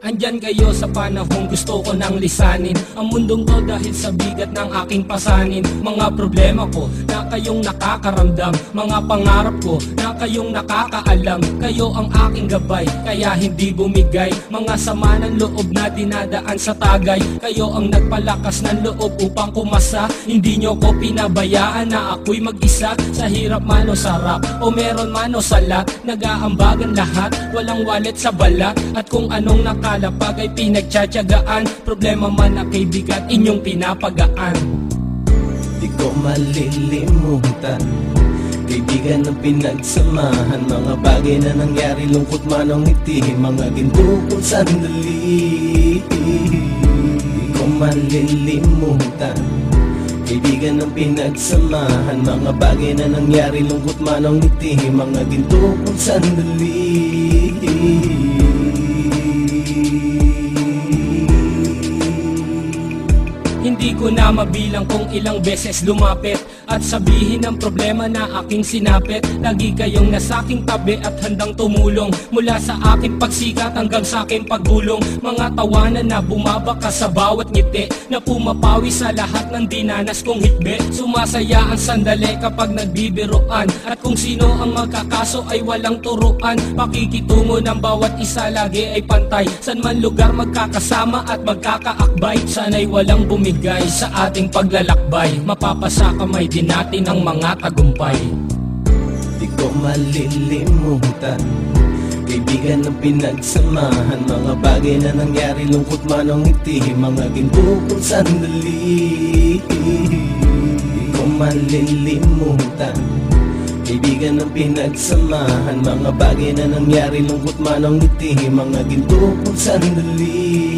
Andyan kayo sa panahong gusto ko nang lisanin ang mundong to dahil sa bigat ng aking pasanin. Mga problema ko na kayong nakakaramdam, mga pangarap ko na kayong nakakaalam. Kayo ang aking gabay, kaya hindi bumigay. Mga sama ng loob na dinadaan sa tagay. Kayo ang nagpalakas ng loob upang kumasa. Hindi nyo ko pinabayaan na ako'y mag-isa. Sa hirap man o sarap, o meron man o salat, nag-aambagan lahat, walang wallet sa balat. At kung anong nakalapag ay pinagtsatsagaan. Problema man na kaibigan, inyong pinapagaan. Di ko malilimutan kaibigan ng pinagsamahan, mga bagay na nangyari, lungkot man o ngiti, mga ginto kong sandali. Di ko malilimutan kaibigan ng pinagsamahan, mga bagay na nangyari, lungkot man o ngiti, mga ginto kong sandali. Hindi ko na mabilang kung ilang beses lumapit at sabihin ang problema na aking sinapit. Lagi kayong nasa aking tabi at handang tumulong, mula sa aking pagsikat hanggang sa aking paggulong. Mga tawanan na bumabaka sa bawat ngiti, na pumapawi sa lahat ng dinanas kong hitbe. Sumasaya ang sandali kapag nagbibiruan, at kung sino ang magkakaso ay walang turuan. Pakikitungo ng bawat isa lagi ay pantay, san man lugar magkakasama at magkakaakbay. Sana'y walang bumigay sa ating paglalakbay, mapapasa kamay din natin ang mga tagumpay. Di ko malilimutan kaibigan ng pinagsamahan, mga bagay na nangyari, lungkot man o ngiti, mga ginto kong sandali. Di ko malilimutan kaibigan ng pinagsamahan, mga bagay na nangyari, lungkot man o ngiti, mga ginto kong sandali.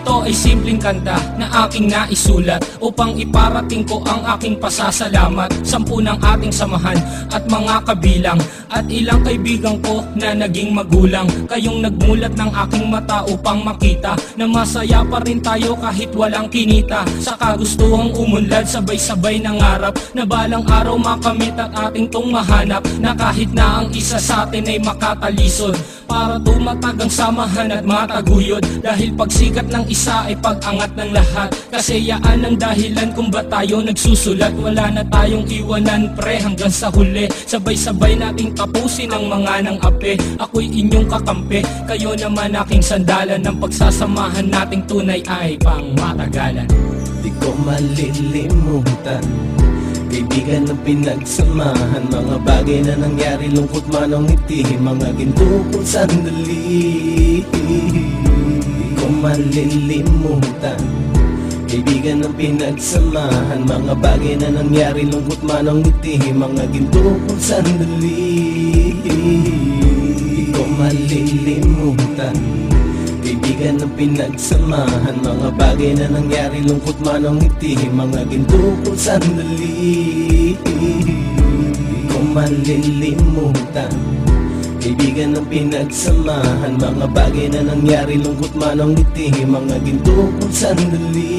Ito ay simpleng kanta na aking naisulat upang iparating ko ang aking pasasalamat. 10 ng ating samahan at mga kabilang, at ilang kaibigan ko na naging magulang. Kayong nagmulat ng aking mata upang makita na masaya pa rin tayo kahit walang kinita. Sa kagustuhang umunlad, sabay-sabay nangarap na balang araw makamit at ating tong mahanap, na kahit na ang isa sa atin ay makatalisod, para tumatag ang samahan at mataguyod. Dahil pagsikat ng isa ay pag-angat ng lahat, kasayaan ang dahilan kung ba tayo nagsusulat. Wala na tayong iwanan pre hanggang sa huli, sabay-sabay nating tapusin ang mga ng ape. Ako'y inyong kakampi, kayo naman aking sandalan, ng pagsasamahan nating tunay ay pang matagalan. Di ko malilimutan kaibigan ng pinagsamahan, mga bagay na nangyari, lungkot man o ngiti, mga ginto kong sandali. Di ko malilimutan kaibigan ng pinagsamahan, mga bagay na nangyari, lungkot man o ngiti, mga ginto kong sandali. Di ko malilimutan kaibigan ng pinagsamahan, mga bagay na nangyari, lungkot man o ngiti, mga ginto kong sandali. Di ko malilimutan kaibigan ng pinagsamahan, mga bagay na nangyari, lungkot man o ngiti, mga ginto kong sandali.